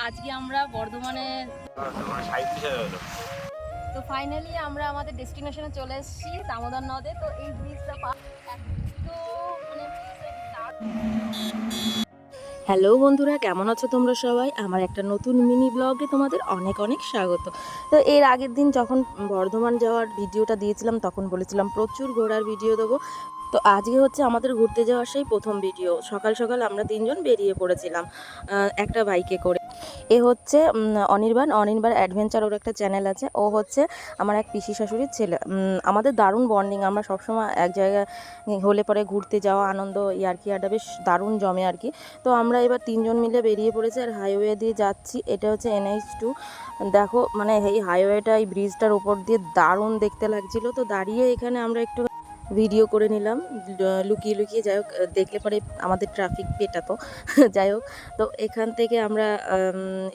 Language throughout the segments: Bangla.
আজকে আমরা বর্ধমানে তো ফাইনালি আমরা আমাদের ডেস্টিনেশনে চলে এসেছি দামোদর নদে। তো এই ব্রিজটা তো মানে হ্যালো বন্ধুরা, কেমন আছো তোমরা সবাই? আমার একটা নতুন মিনি ব্লগে তোমাদের অনেক অনেক স্বাগত। তো এর আগের দিন যখন বর্ধমান যাওয়ার ভিডিওটা দিয়েছিলাম তখন বলেছিলাম প্রচুর ঘোরার ভিডিও দেবো। তো আজকে হচ্ছে আমাদের ঘুরতে যাওয়ার সেই প্রথম ভিডিও। সকাল সকাল আমরা তিনজন বেরিয়ে পড়েছিলাম একটা বাইকে করে। এ হচ্ছে অনির্বাণ অ্যাডভেঞ্চার, ওর একটা চ্যানেল আছে। ও হচ্ছে আমার এক পিসি শাশুড়ির ছেলে। আমাদের দারুণ বন্ডিং, আমরা সবসময় এক জায়গায় হলে পরে ঘুরতে যাওয়া, আনন্দ ইয়ার্কি আড্ডা বেশ দারুণ জমে আর কি। তো আমরা এবার তিনজন মিলে বেরিয়ে পড়েছি আর হাইওয়ে দিয়ে যাচ্ছি। এটা হচ্ছে NH2। দেখো মানে এই হাইওয়েটা, এই ব্রিজটার উপর দিয়ে দারুণ দেখতে লাগছিল। তো দাঁড়িয়ে এখানে আমরা একটু ভিডিও করে নিলাম লুকিয়ে লুকিয়ে। যাই হোক, দেখলে পরে আমাদের ট্রাফিক পেটাতো। যাই হোক, তো এখান থেকে আমরা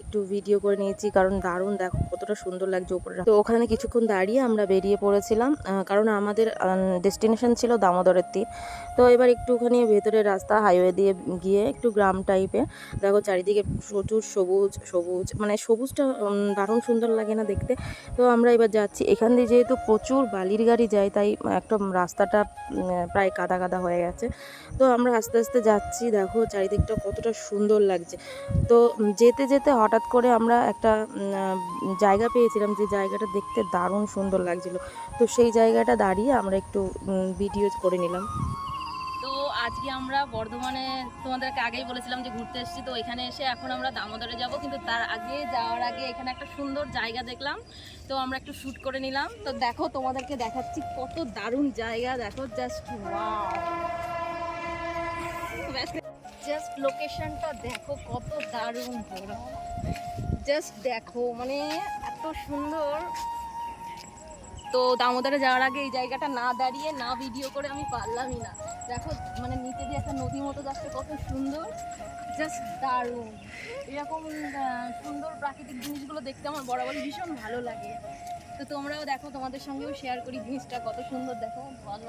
একটু ভিডিও করে নিয়েছি, কারণ দারুণ দেখো কতটা সুন্দর লাগছে উপরে। তো ওখানে কিছুক্ষণ দাঁড়িয়ে আমরা বেরিয়ে পড়েছিলাম, কারণ আমাদের ডেস্টিনেশন ছিল দামোদরের তীর। তো এবার একটুখানি ভেতরের রাস্তা হাইওয়ে দিয়ে গিয়ে একটু গ্রাম টাইপের। দেখো চারিদিকে প্রচুর সবুজ সবুজ, মানে সবুজটা দারুণ সুন্দর লাগে না দেখতে। তো আমরা এবার যাচ্ছি। এখান দিয়ে যেহেতু প্রচুর বালির গাড়ি যায়, তাই একটা রাস্তাটা প্রায় কাদা কাদা হয়ে গেছে। তো আমরা আস্তে আস্তে যাচ্ছি। দেখো চারিদিকটা কতটা সুন্দর লাগছে। তো যেতে যেতে হঠাৎ করে আমরা একটা জায়গা পেয়েছিলাম, যে জায়গাটা দেখতে দারুণ সুন্দর লাগছিল। তো সেই জায়গাটা দাঁড়িয়ে আমরা একটু ভিডিও করে নিলাম। তো আজকে আমরা বর্ধমানে, তোমাদেরকে আগেই বলেছিলাম যে ঘুরতে এসেছি। তো এখানে এসে এখন আমরা দামোদরে যাব, কিন্তু তার আগে যাওয়ার আগে এখানে একটা সুন্দর জায়গা দেখলাম, তো আমরা একটু শ্যুট করে নিলাম। তো দেখো তোমাদেরকে দেখাচ্ছি কত দারুণ জায়গা। দেখো জাস্ট ওয়াও, জাস্ট লোকেশনটা দেখো কত দারুণ, জাস্ট দেখো মানে এত সুন্দর। তো দামোদরে যাওয়ার আগে এই জায়গাটা না দাঁড়িয়ে না ভিডিও করে আমি পারলামই না। দেখো মানে নিচে দিয়ে একটা নদী মতো যাচ্ছে, কত সুন্দর, জাস্ট দারুণ। এরকম সুন্দর প্রাকৃতিক জিনিসগুলো দেখতে আমার বরাবরই ভীষণ ভালো লাগে। তো তোমরাও দেখো, তোমাদের সঙ্গেও শেয়ার করি জিনিসটা কত সুন্দর, দেখো ভালো।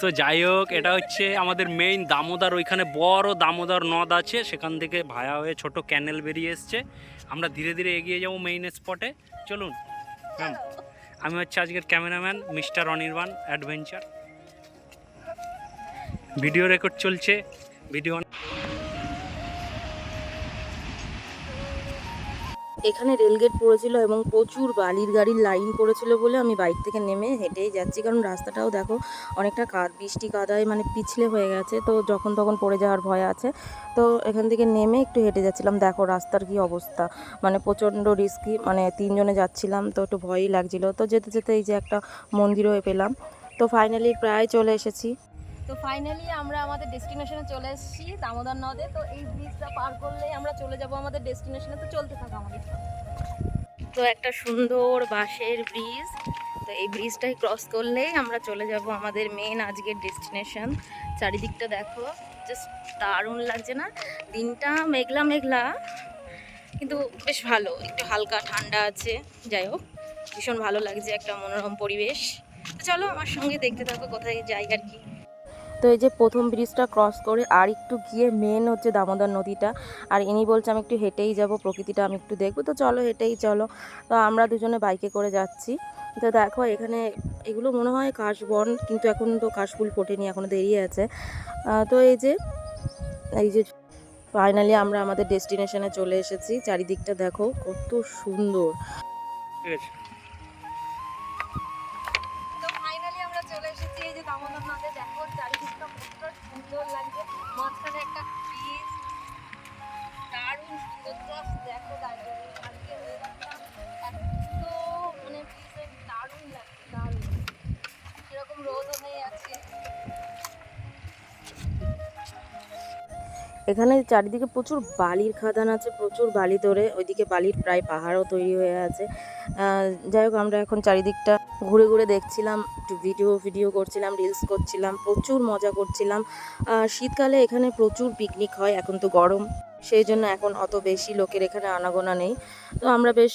তো যাই হোক, এটা হচ্ছে আমাদের মেইন দামোদর। ওইখানে বড় দামোদর নদ আছে, সেখান থেকে ভায়া হয়ে ছোট ক্যানেল বেরিয়ে এসছে। আমরা ধীরে ধীরে এগিয়ে যাবো মেইন স্পটে। চলুন ম্যাম। আমি হচ্ছে আজকের cameraman mister Anirban adventure. Video record চলছে। ভিডিও এখানে রেলগেট পড়েছিল এবং প্রচুর বালির গাড়ির লাইন পড়েছিল বলে আমি বাইক থেকে নেমে হেঁটেই যাচ্ছি, কারণ রাস্তাটাও দেখো অনেকটা বৃষ্টি কাদায় মানে পিছলে হয়ে গেছে। তো যখন তখন পড়ে যাওয়ার ভয় আছে। তো এখান থেকে নেমে একটু হেঁটে যাচ্ছিলাম। দেখো রাস্তার কি অবস্থা, মানে প্রচণ্ড রিস্কি, মানে তিনজনে যাচ্ছিলাম তো একটু ভয়ই লাগছিল। তো যেতে যেতে এই যে একটা মন্দিরও পেলাম। তো ফাইনালি প্রায় চলে এসেছি। তো ফাইনালি আমরা আমাদের ডেস্টিনেশনে চলে এসেছি দামোদর নদে। তো এই ব্রিজটা পার করলেই আমরা চলে যাব আমাদের ডেস্টিনেশনে। তো চলতে থাকা আমাদের। তো একটা সুন্দর বাঁশের ব্রিজ, তো এই ব্রিজটাই ক্রস করলেই আমরা চলে যাব আমাদের মেন আজকের ডেস্টিনেশন। চারিদিকটা দেখো জাস্ট দারুণ লাগছে না? দিনটা মেঘলা মেঘলা, কিন্তু বেশ ভালো, একটু হালকা ঠান্ডা আছে। যাই হোক, ভীষণ ভালো লাগছে, একটা মনোরম পরিবেশ। তো চলো আমার সঙ্গে দেখতে থাকো কোথায় যাই আর কি। তো এই যে প্রথম ব্রিজটা ক্রস করে আর একটু গিয়ে মেন হচ্ছে দামোদর নদীটা। আর ইনি বলছে আমি একটু হেঁটেই যাব, প্রকৃতিটা আমি একটু দেখবো। তো চলো হেঁটেই চলো। তো আমরা দুজনে বাইকে করে যাচ্ছি। তো দেখো এখানে এগুলো মনে হয় কাশবন, কিন্তু এখন তো কাশফুল ফোটেনি, এখনো দেরি আছে। তো এই যে ফাইনালি আমরা আমাদের ডেস্টিনেশনে চলে এসেছি। চারিদিকটা দেখো কত সুন্দর। ঠিক আছে। তো ফাইনালি আমরা চলে এসেছি এই যে দামোদর নদে। দেখো চারিদিকটা কতটা সুন্দর লাগছে, মাঝখানে একটা ব্রিজ, দারুণ সুন্দর। জাস্ট দেখো দাঁড়িয়ে আজকে ওয়েদারটা এত মানে ব্রিজে দারুণ লাগছে, দারুণ। সেরকম রোদও নেই আছে। এখানে চারিদিকে প্রচুর বালির খাদান আছে, প্রচুর বালি তোড়ে, ওইদিকে বালির প্রায় পাহাড়ও তৈরি হয়ে আছে। যাই হোক, আমরা এখন চারিদিকটা ঘুরে ঘুরে দেখছিলাম, একটু ভিডিও করছিলাম, রিলস করছিলাম, প্রচুর মজা করছিলাম। শীতকালে এখানে প্রচুর পিকনিক হয়, এখন তো গরম, সেই জন্য এখন অত বেশি লোকের এখানে আনাগোনা নেই। তো আমরা বেশ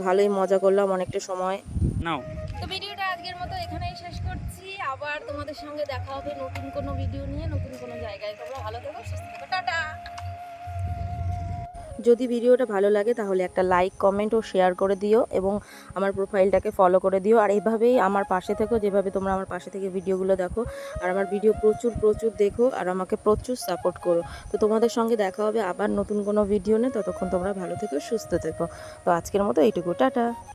ভালোই মজা করলাম অনেকটা সময়। নাও। তো ভিডিওটা আজকের মতো এখানেই শেষ করছি। আবার তোমাদের সঙ্গে দেখা হবে নতুন কোনো ভিডিও নিয়ে, নতুন কোনো জায়গায়। তোমরা ভালো থেকো, সুস্থ থেকো, টাটা। যদি ভিডিওটা ভালো লাগে তাহলে একটা লাইক, কমেন্ট ও শেয়ার করে দিও এবং আমার প্রোফাইলটাকে ফলো করে দিও। আর এভাবেই আমার পাশে থেকো, যেভাবে তোমরা আমার পাশে থেকে ভিডিওগুলো দেখো। আর আমার ভিডিও প্রচুর প্রচুর দেখো আর আমাকে প্রচুর সাপোর্ট করো। তো তোমাদের সঙ্গে দেখা হবে আবার নতুন কোনো ভিডিও নিয়ে। ততক্ষণ তোমরা ভালো থেকো, সুস্থ থেকো। তো আজকের মতো এইটুকু, টাটা।